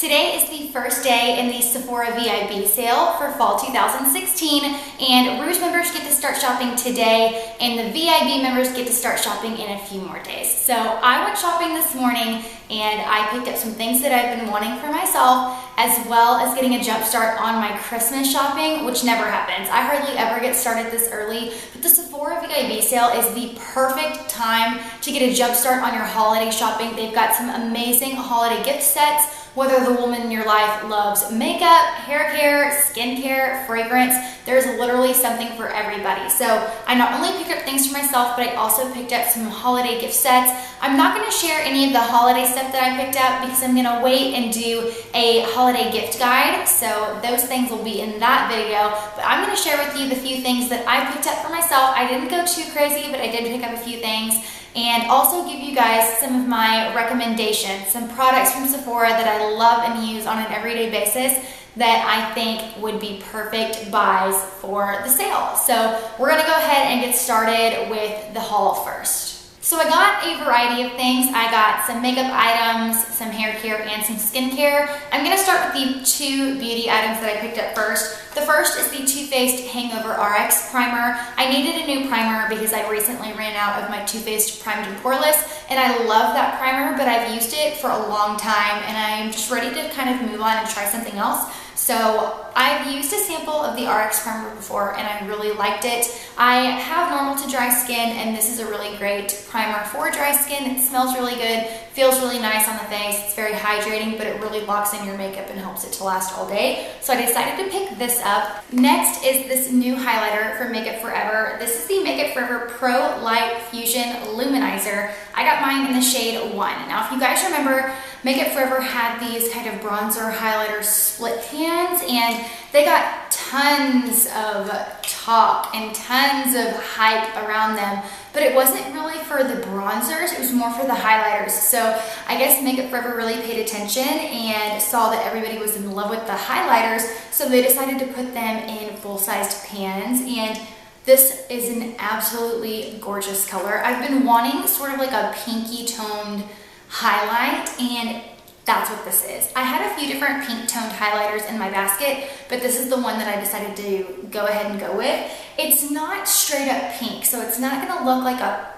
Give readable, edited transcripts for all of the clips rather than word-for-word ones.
Today is the first day in the Sephora Vib sale for fall 2016, and Rouge members get to start shopping today, and the Vib members get to start shopping in a few more days. So I went shopping this morning, and I picked up some things that I've been wanting for myself, as well as getting a jump start on my Christmas shopping, which never happens. I hardly ever get started this early, but the Sephora Vib sale is the perfect time to get a jump start on your holiday shopping. They've got some amazing holiday gift sets, whether the woman in your life loves makeup, hair care, skincare, fragrance. There's literally something for everybody. So I not only picked up things for myself, but I also picked up some holiday gift sets. I'm not going to share any of the holiday stuff that I picked up because I'm going to wait and do a holiday gift guide. So those things will be in that video. But I'm going to share with you the few things that I picked up for myself. I didn't go too crazy, but I did pick up a few things. And also give you guys some of my recommendations, some products from Sephora that I love and use on an everyday basis that I think would be perfect buys for the sale. So we're gonna go ahead and get started with the haul first. So I got a variety of things. I got some makeup items, some hair care, and some skincare. I'm gonna start with the two beauty items that I picked up first. The first is the Too Faced Hangover RX Primer. I needed a new primer because I recently ran out of my Too Faced Primed and Poreless, and I love that primer, but I've used it for a long time, and I'm just ready to kind of move on and try something else. So I've used a sample of the RX primer before and I really liked it. I have normal to dry skin, and this is a really great primer for dry skin. It smells really good, feels really nice on the face. It's very hydrating, but it really locks in your makeup and helps it to last all day. So I decided to pick this up. Next is this new highlighter from Makeup Forever. This is the Makeup Forever Pro Light Fusion Luminizer. I got mine in the shade 1. Now if you guys remember, Makeup Forever had these kind of bronzer highlighter split pans, and they got tons of talk and tons of hype around them, but it wasn't really for the bronzers, it was more for the highlighters. So I guess Makeup Forever really paid attention and saw that everybody was in love with the highlighters, so they decided to put them in full-sized pans, and this is an absolutely gorgeous color. I've been wanting sort of like a pinky toned highlight, and that's what this is. I had a few different pink toned highlighters in my basket, but this is the one that I decided to go ahead and go with. It's not straight up pink, so it's not gonna look like a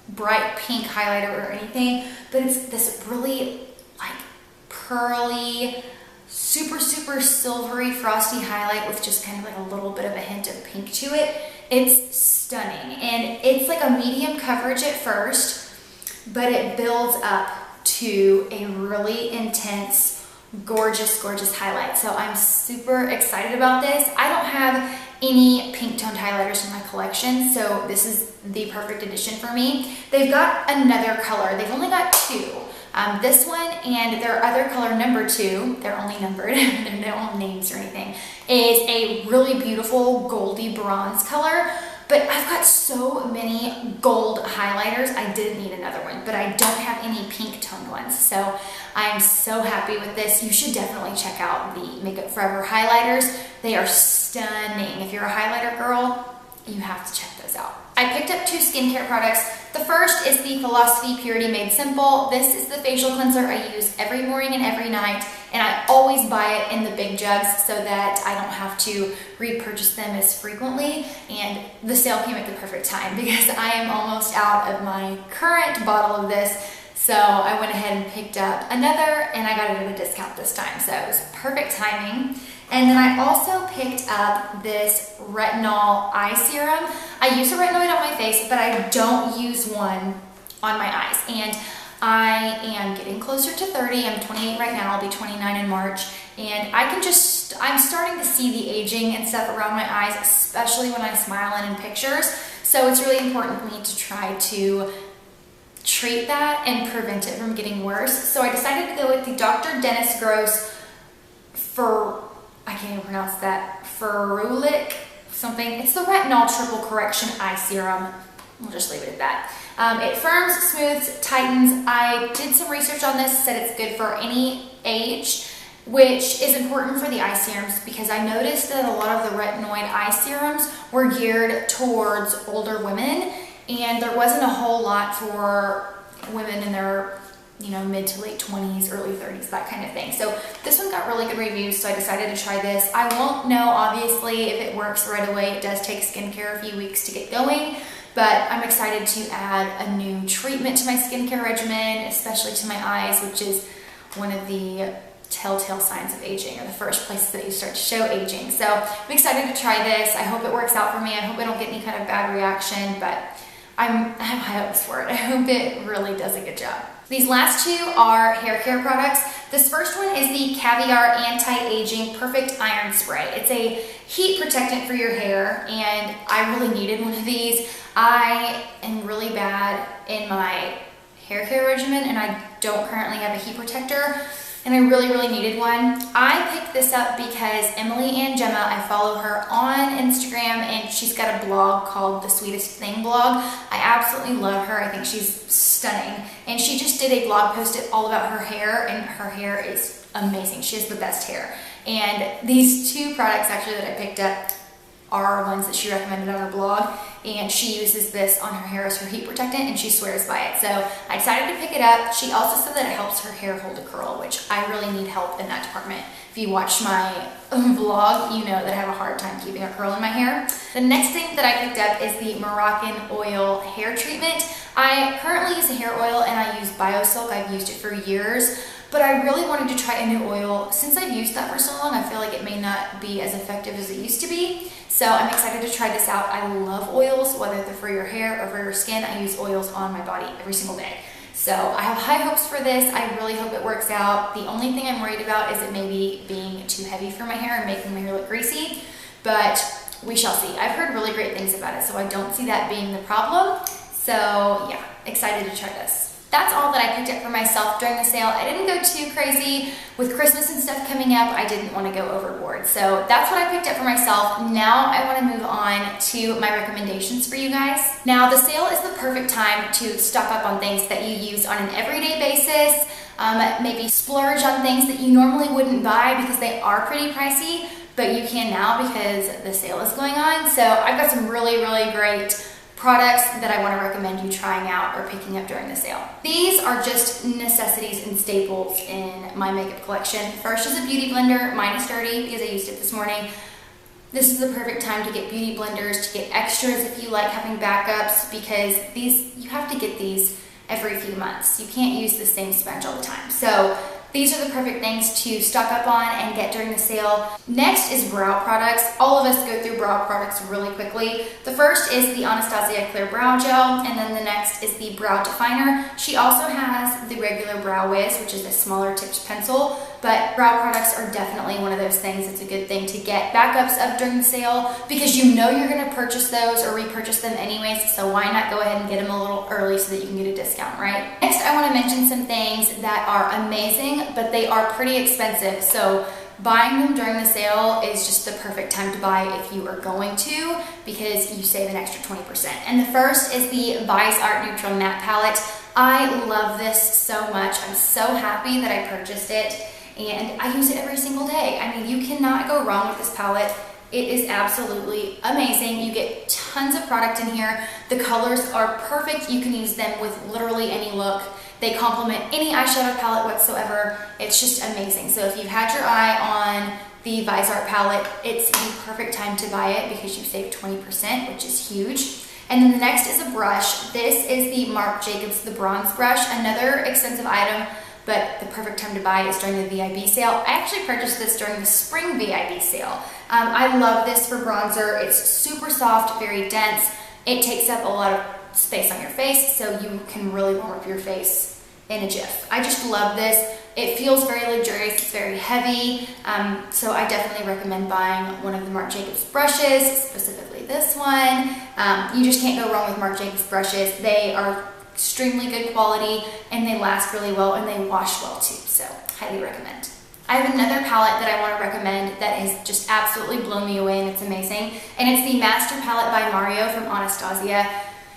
bright pink highlighter or anything, but it's this really like pearly, super silvery frosty highlight with just kind of like a little bit of a hint of pink to it. It's stunning, and it's like a medium coverage at first, but it builds up to a really intense, gorgeous highlight. So I'm super excited about this. I don't have any pink toned highlighters in my collection, so this is the perfect addition for me. They've got another color. They've only got two. This one and their other color, number 2, they're only numbered, they don't have names or anything, is a really beautiful goldy bronze color. But I've got so many gold highlighters, I didn't need another one, but I don't have any pink toned ones. So I'm so happy with this. You should definitely check out the Makeup Forever highlighters. They are stunning. If you're a highlighter girl, you have to check those out. I picked up 2 skincare products. The first is the Philosophy Purity Made Simple. This is the facial cleanser I use every morning and every night, and I always buy it in the big jugs so that I don't have to repurchase them as frequently, and the sale came at the perfect time because I am almost out of my current bottle of this. So I went ahead and picked up another, and I got it at a discount this time, so it was perfect timing. And then I also picked up this Retinol eye serum. I use a retinoid on my face, but I don't use one on my eyes. And I am getting closer to 30. I'm 28 right now. I'll be 29 in March. And I'm starting to see the aging and stuff around my eyes, especially when I smile and in pictures. So it's really important for me to try to treat that and prevent it from getting worse. So I decided to go with the Dr. Dennis Gross I can't even pronounce that, Ferulic something. It's the Retinol Triple Correction Eye Serum. We'll just leave it at that. It firms, smooths, tightens. I did some research on this, said it's good for any age, which is important for the eye serums because I noticed that a lot of the retinoid eye serums were geared towards older women, and there wasn't a whole lot for women in their mid to late 20s, early 30s earrings, that kind of thing. So this one got really good reviews, so I decided to try this. I won't know, obviously, if it works right away. It does take skincare a few weeks to get going, but I'm excited to add a new treatment to my skincare regimen, especially to my eyes, which is one of the telltale signs of aging, or the first places that you start to show aging. So I'm excited to try this. I hope it works out for me. I hope I don't get any kind of bad reaction, but I have high hopes for it. I hope it really does a good job. These last two are hair care products. This first one is the Caviar Anti-Aging Perfect Iron Spray. It's a heat protectant for your hair, and I really needed one of these. I am really bad in my hair care regimen, and I don't currently have a heat protector, and I really needed one. I picked this up because Emily and Gemma, I follow her on Instagram, and she's got a blog called The Sweetest Thing blog. I absolutely love her. I think she's stunning. And she just did a blog post all about her hair, and her hair is amazing. She has the best hair. And these two products actually that I picked up are ones that she recommended on her blog, and she uses this on her hair as her heat protectant, and she swears by it. So I decided to pick it up. She also said that it helps her hair hold a curl, which I really need help in that department. If you watch my vlog, you know that I have a hard time keeping a curl in my hair. The next thing that I picked up is the MoroccanOil hair treatment. I currently use a hair oil, and I use BioSilk. I've used it for years, but I really wanted to try a new oil. Since I've used that for so long, I feel like it may not be as effective as it used to be. So I'm excited to try this out. I love oils, whether they're for your hair or for your skin. I use oils on my body every single day. So I have high hopes for this. I really hope it works out. The only thing I'm worried about is it maybe being too heavy for my hair and making my hair look greasy, but we shall see. I've heard really great things about it, so I don't see that being the problem. So yeah, excited to try this. That's all that I picked up for myself during the sale. I didn't go too crazy. With Christmas and stuff coming up, I didn't want to go overboard. So that's what I picked up for myself. Now I want to move on to my recommendations for you guys. Now the sale is the perfect time to stock up on things that you use on an everyday basis. Maybe splurge on things that you normally wouldn't buy because they are pretty pricey, but you can now because the sale is going on. So I've got some really great products that I want to recommend you trying out or picking up during the sale. These are just necessities and staples in my makeup collection. First is a beauty blender. Mine is dirty because I used it this morning. This is the perfect time to get beauty blenders, to get extras if you like having backups, because you have to get these every few months. You can't use the same sponge all the time. So these are the perfect things to stock up on and get during the sale. Next is brow products. All of us go through brow products really quickly. The first is the Anastasia Clear Brow Gel, and then the next is the Brow Definer. She also has the regular Brow Wiz, which is a smaller tipped pencil, but brow products are definitely one of those things. It's a good thing to get backups of during the sale because you know you're gonna purchase those or repurchase them anyways, so why not go ahead and get them a little early so that you can get a discount, right? Next, I wanna mention some things that are amazing, but they are pretty expensive. So buying them during the sale is just the perfect time to buy if you are going to, because you save an extra 20%. And the first is the Viseart Neutral Matte Palette. I love this so much. I'm so happy that I purchased it, and I use it every single day. I mean, you cannot go wrong with this palette. It is absolutely amazing. You get tons of product in here. The colors are perfect. You can use them with literally any look. They complement any eyeshadow palette whatsoever. It's just amazing. So if you've had your eye on the Viseart palette, it's the perfect time to buy it because you save 20%, which is huge. And then the next is a brush. This is the Marc Jacobs The Bronze Brush, another expensive item, but the perfect time to buy is during the VIB sale. I actually purchased this during the spring VIB sale. I love this for bronzer. It's super soft, very dense. It takes up a lot of space on your face, so you can really warm up your face in a jiff. I just love this. It feels very luxurious, it's very heavy, so I definitely recommend buying one of the Marc Jacobs brushes, specifically this one. You just can't go wrong with Marc Jacobs brushes. They are extremely good quality, and they last really well, and they wash well too, so highly recommend. I have another palette that I want to recommend that has just absolutely blown me away, and it's amazing, and it's the Master Palette by Mario from Anastasia.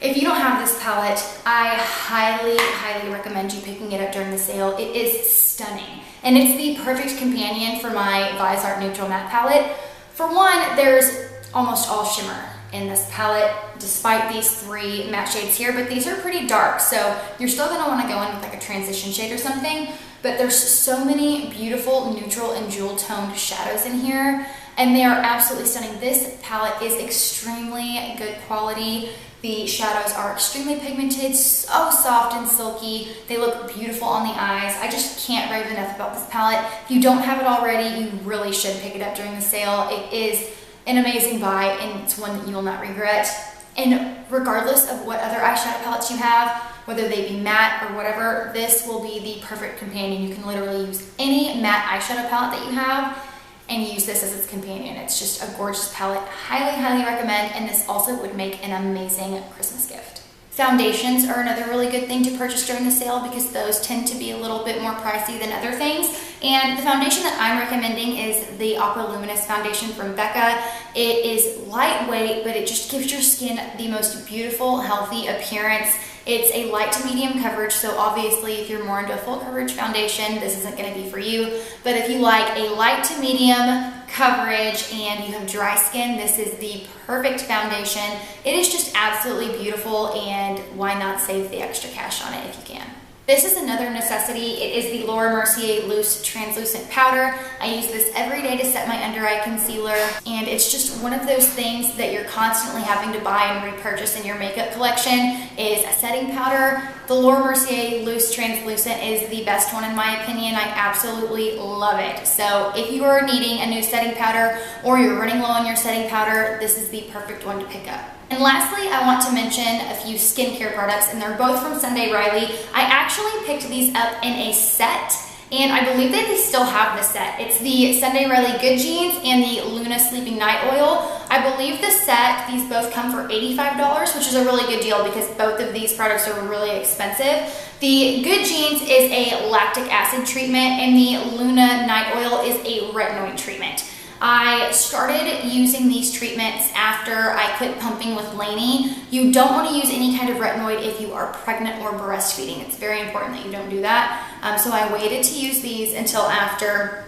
If you don't have this palette, I highly recommend you picking it up during the sale. It is stunning, and it's the perfect companion for my Viseart Neutral Matte Palette. For one, there's almost all shimmer in this palette, despite these three matte shades here, but these are pretty dark, so you're still gonna wanna go in with like a transition shade or something, but there's so many beautiful neutral and jewel toned shadows in here, and they are absolutely stunning. This palette is extremely good quality. The shadows are extremely pigmented, so soft and silky. They look beautiful on the eyes. I just can't rave enough about this palette. If you don't have it already, you really should pick it up during the sale. It is an amazing buy, and it's one that you will not regret. And regardless of what other eyeshadow palettes you have, whether they be matte or whatever, this will be the perfect companion. You can literally use any matte eyeshadow palette that you have and use this as its companion. It's just a gorgeous palette. Highly, highly recommend, and this also would make an amazing Christmas gift. Foundations are another really good thing to purchase during the sale because those tend to be a little bit more pricey than other things. And the foundation that I'm recommending is the Aqua Luminous foundation from Becca. It is lightweight, but it just gives your skin the most beautiful, healthy appearance. It's a light to medium coverage, so obviously if you're more into a full coverage foundation, this isn't going to be for you. But if you like a light to medium coverage and you have dry skin, this is the perfect foundation. It is just absolutely beautiful, and why not save the extra cash on it if you can. This is another necessity. It is the Mercier Loose Translucent Powder. I use this every day to set my under eye concealer, and it's just one of those things that you're constantly having to buy and repurchase in your makeup collection is a setting powder. The Mercier Loose Translucent is the best one in my opinion. I absolutely love it. So if you are needing a new setting powder or you're running low on your setting powder, this is the perfect one to pick up. And lastly, I want to mention a few skincare products, and they're both from Sunday Riley. I actually picked these up in a set, and I believe that they still have the set. It's the Sunday Riley Good Jeans and the Luna Sleeping Night Oil. I believe the set, these both come for $85, which is a really good deal because both of these products are really expensive. The Good Jeans is a lactic acid treatment, and the Luna Night Oil is a retinoid treatment. I started using these treatments after I quit pumping with Lainey. You don't want to use any kind of retinoid if you are pregnant or breastfeeding. It's very important that you don't do that. So I waited to use these until after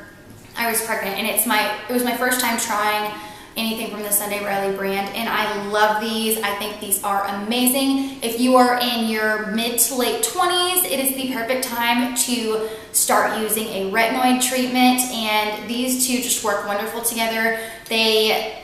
I was pregnant, and it was my first time trying anything from the Sunday Riley brand, and I love these. I think these are amazing. If you are in your mid to late 20s, it is the perfect time to start using a retinoid treatment, and these two just work wonderful together. They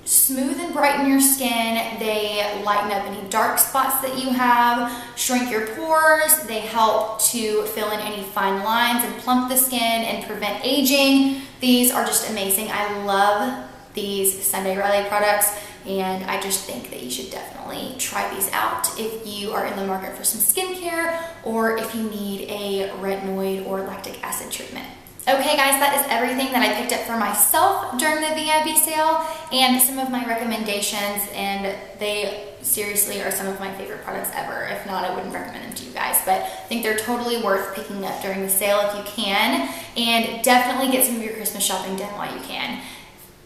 smooth and brighten your skin. They lighten up any dark spots that you have, shrink your pores. They help to fill in any fine lines and plump the skin and prevent aging. These are just amazing. I love these Sunday Riley products, and I just think that you should definitely try these out if you are in the market for some skincare or if you need a retinoid or lactic acid treatment. Okay guys, that is everything that I picked up for myself during the VIB sale and some of my recommendations, and they seriously are some of my favorite products ever. If not, I wouldn't recommend them to you guys, but I think they're totally worth picking up during the sale if you can, and definitely get some of your Christmas shopping done while you can.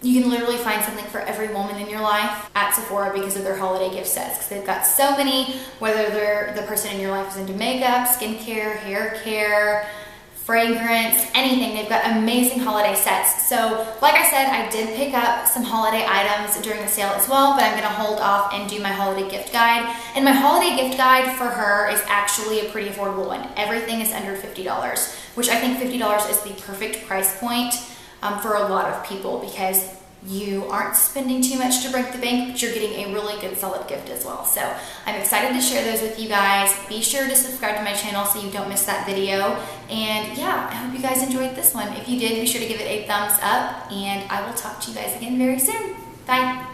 You can literally find something for every woman in your life at Sephora because of their holiday gift sets, because they've got so many, whether they're the person in your life is into makeup, skincare, hair care, fragrance, anything. They've got amazing holiday sets. So like I said, I did pick up some holiday items during the sale as well, but I'm going to hold off and do my holiday gift guide. And my holiday gift guide for her is actually a pretty affordable one. Everything is under $50, which I think $50 is the perfect price point for a lot of people, because you aren't spending too much to break the bank, but you're getting a really good solid gift as well. So I'm excited to share those with you guys. Be sure to subscribe to my channel so you don't miss that video. And yeah, I hope you guys enjoyed this one. If you did, be sure to give it a thumbs up, and I will talk to you guys again very soon. Bye.